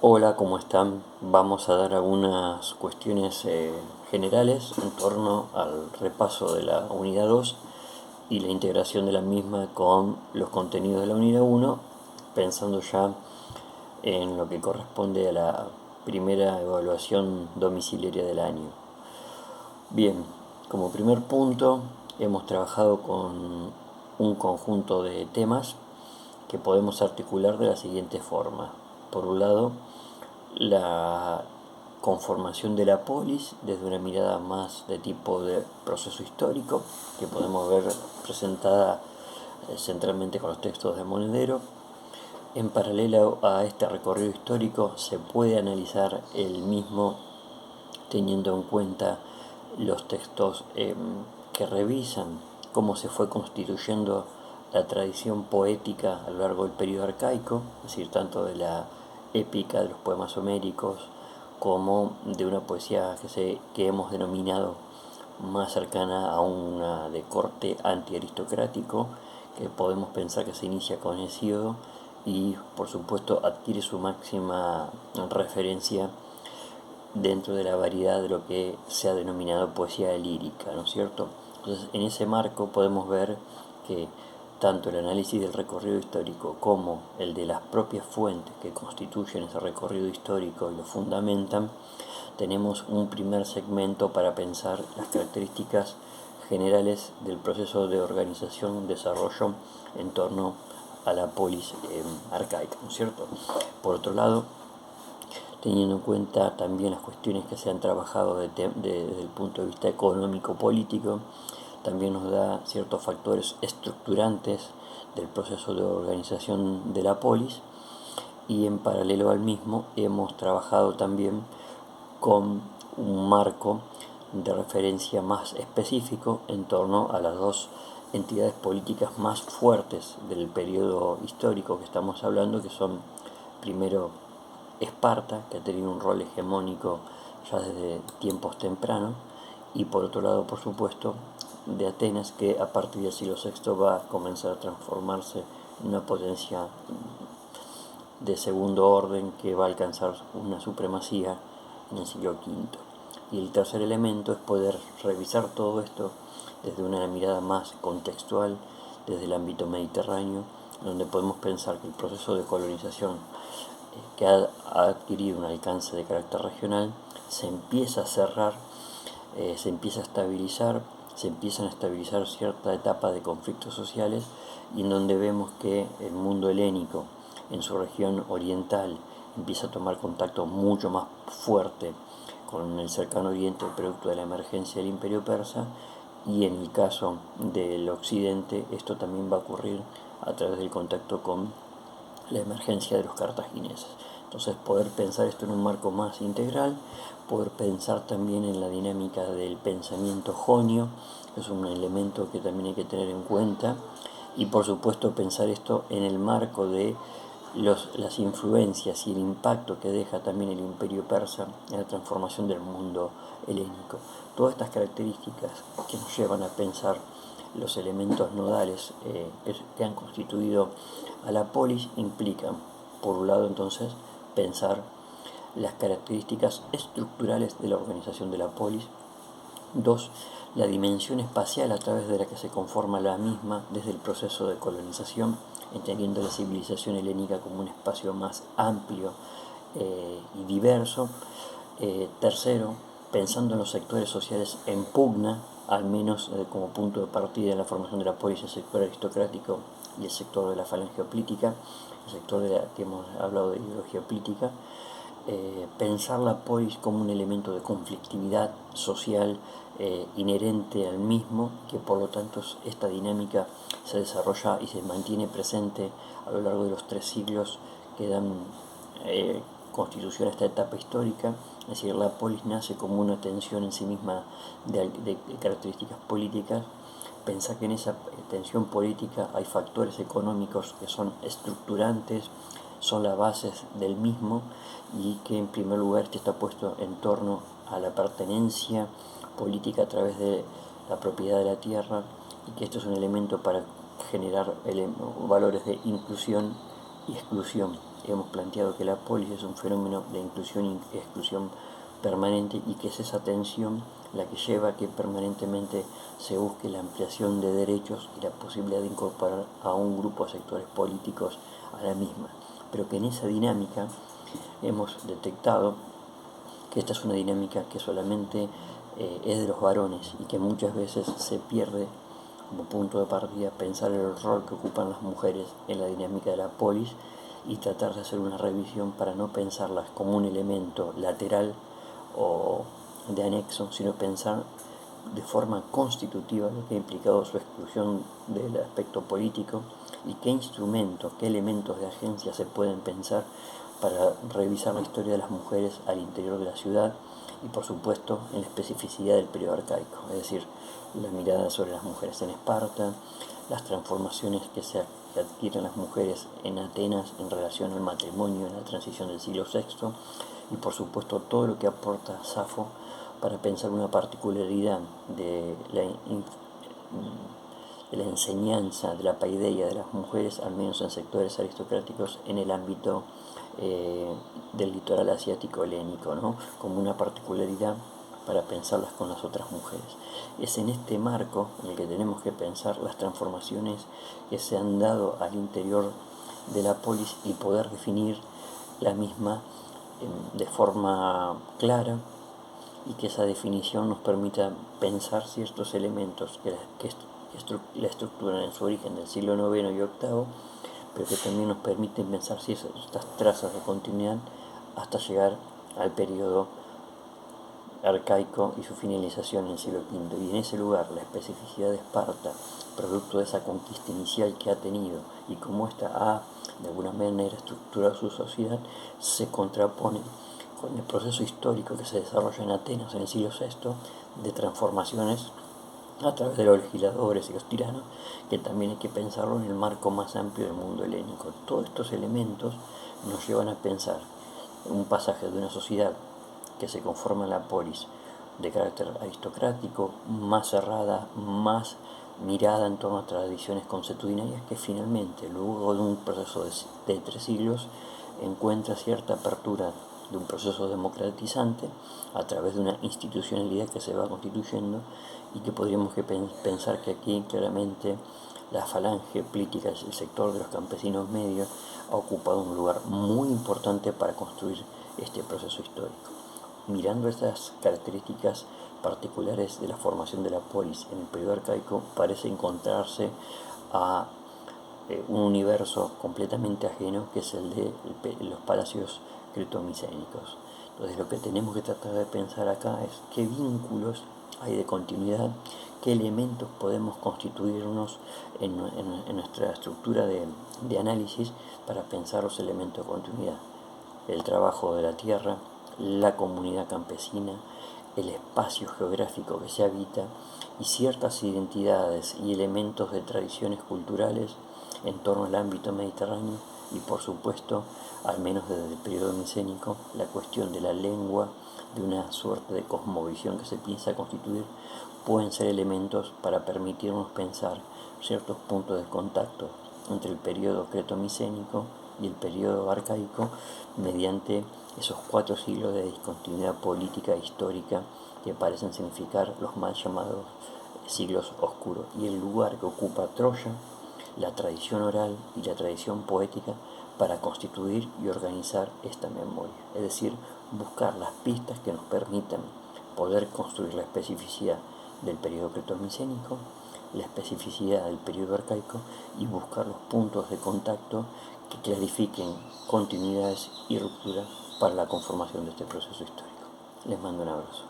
Hola, ¿cómo están? Vamos a dar algunas cuestiones generales en torno al repaso de la unidad 2 y la integración de la misma con los contenidos de la unidad 1, pensando ya en lo que corresponde a la primera evaluación domiciliaria del año. Bien, como primer punto hemos trabajado con un conjunto de temas que podemos articular de la siguiente forma. Por un lado, la conformación de la polis desde una mirada más de tipo de proceso histórico, que podemos ver presentada centralmente con los textos de Monedero. En paralelo a este recorrido histórico se puede analizar el mismo teniendo en cuenta los textos que revisan cómo se fue constituyendo la tradición poética a lo largo del periodo arcaico, es decir, tanto de la épica de los poemas homéricos como de una poesía que hemos denominado más cercana a una de corte antiaristocrático, que podemos pensar que se inicia con Hesíodo y por supuesto adquiere su máxima referencia dentro de la variedad de lo que se ha denominado poesía lírica, ¿no es cierto? Entonces, en ese marco podemos ver que tanto el análisis del recorrido histórico como el de las propias fuentes que constituyen ese recorrido histórico y lo fundamentan, tenemos un primer segmento para pensar las características generales del proceso de organización y desarrollo en torno a la polis arcaica, ¿no es cierto? Por otro lado, teniendo en cuenta también las cuestiones que se han trabajado desde el punto de vista económico-político, también nos da ciertos factores estructurantes del proceso de organización de la polis, y en paralelo al mismo hemos trabajado también con un marco de referencia más específico en torno a las dos entidades políticas más fuertes del periodo histórico que estamos hablando, que son primero Esparta, que ha tenido un rol hegemónico ya desde tiempos tempranos, y por otro lado, por supuesto, de Atenas, que a partir del siglo VI va a comenzar a transformarse en una potencia de segundo orden que va a alcanzar una supremacía en el siglo V. Y el tercer elemento es poder revisar todo esto desde una mirada más contextual, desde el ámbito mediterráneo, donde podemos pensar que el proceso de colonización que ha adquirido un alcance de carácter regional se empieza a cerrar, se empiezan a estabilizar cierta etapa de conflictos sociales, y en donde vemos que el mundo helénico en su región oriental empieza a tomar contacto mucho más fuerte con el cercano oriente producto de la emergencia del imperio persa, y en el caso del occidente esto también va a ocurrir a través del contacto con la emergencia de los cartagineses. Entonces, poder pensar esto en un marco más integral, poder pensar también en la dinámica del pensamiento jonio, que es un elemento que también hay que tener en cuenta, y por supuesto pensar esto en el marco de las influencias y el impacto que deja también el imperio persa en la transformación del mundo helénico. Todas estas características que nos llevan a pensar los elementos nodales que han constituido a la polis implican, por un lado entonces, pensar las características estructurales de la organización de la polis. Dos, la dimensión espacial a través de la que se conforma la misma desde el proceso de colonización, entendiendo la civilización helénica como un espacio más amplio y diverso. Tercero, pensando en los sectores sociales en pugna, al menos como punto de partida en la formación de la polis, el sector aristocrático y el sector de la falange política, el sector de la que hemos hablado de ideología política. Pensar la polis como un elemento de conflictividad social inherente al mismo, que por lo tanto esta dinámica se desarrolla y se mantiene presente a lo largo de los 3 siglos que dan constitución a esta etapa histórica. Es decir, la polis nace como una tensión en sí misma de características políticas. Pensar que en esa tensión política hay factores económicos que son estructurantes, son las bases del mismo, y que en primer lugar está puesto en torno a la pertenencia política a través de la propiedad de la tierra, y que esto es un elemento para generar valores de inclusión y exclusión hemos planteado que la polis es un fenómeno de inclusión y exclusión permanente y que es esa tensión la que lleva a que permanentemente se busque la ampliación de derechos y la posibilidad de incorporar a un grupo de sectores políticos a la misma. Pero que en esa dinámica hemos detectado que esta es una dinámica que solamente es de los varones y que muchas veces se pierde como punto de partida pensar el rol que ocupan las mujeres en la dinámica de la polis y tratar de hacer una revisión para no pensarlas como un elemento lateral o de anexo, sino pensar de forma constitutiva lo que ha implicado su exclusión del aspecto político y qué instrumentos, qué elementos de agencia se pueden pensar para revisar la historia de las mujeres al interior de la ciudad y por supuesto en la especificidad del periodo arcaico, es decir, la mirada sobre las mujeres en Esparta, las transformaciones que adquieren las mujeres en Atenas en relación al matrimonio en la transición del siglo VI y por supuesto todo lo que aporta Safo para pensar una particularidad de la enseñanza, de la paideia de las mujeres, al menos en sectores aristocráticos, en el ámbito del litoral asiático helénico, ¿no? Como una particularidad para pensarlas con las otras mujeres. Es en este marco en el que tenemos que pensar las transformaciones que se han dado al interior de la polis y poder definir la misma de forma clara y que esa definición nos permita pensar ciertos elementos que la estructuran en su origen del siglo IX y VIII, pero que también nos permiten pensar si estas trazas de continuidad hasta llegar al periodo arcaico y su finalización en el siglo V. Y en ese lugar la especificidad de Esparta, producto de esa conquista inicial que ha tenido y cómo ésta ha de alguna manera estructurado su sociedad, se contrapone con el proceso histórico que se desarrolla en Atenas en el siglo VI de transformaciones a través de los legisladores y los tiranos, que también hay que pensarlo en el marco más amplio del mundo helénico. Todos estos elementos nos llevan a pensar un pasaje de una sociedad que se conforma en la polis de carácter aristocrático, más cerrada, más mirada en torno a tradiciones consuetudinarias, que finalmente, luego de un proceso de 3 siglos, encuentra cierta apertura de un proceso democratizante a través de una institucionalidad que se va constituyendo y que podríamos pensar que aquí claramente la falange política, el sector de los campesinos medios, ha ocupado un lugar muy importante para construir este proceso histórico. Mirando estas características particulares de la formación de la polis en el periodo arcaico, parece encontrarse a un universo completamente ajeno, que es el de los palacios cretomicénicos. Entonces lo que tenemos que tratar de pensar acá es qué vínculos hay de continuidad, qué elementos podemos constituirnos en nuestra estructura de análisis para pensar los elementos de continuidad. El trabajo de la tierra, la comunidad campesina, el espacio geográfico que se habita y ciertas identidades y elementos de tradiciones culturales en torno al ámbito mediterráneo y por supuesto, al menos desde el periodo micénico, la cuestión de la lengua, de una suerte de cosmovisión que se piensa constituir, pueden ser elementos para permitirnos pensar ciertos puntos de contacto entre el periodo cretomicénico y el periodo arcaico mediante esos 4 siglos de discontinuidad política e histórica que parecen significar los mal llamados siglos oscuros y el lugar que ocupa Troya, la tradición oral y la tradición poética para constituir y organizar esta memoria, es decir, buscar las pistas que nos permitan poder construir la especificidad del periodo cretomicénico, la especificidad del periodo arcaico y buscar los puntos de contacto que clarifiquen continuidades y rupturas para la conformación de este proceso histórico. Les mando un abrazo.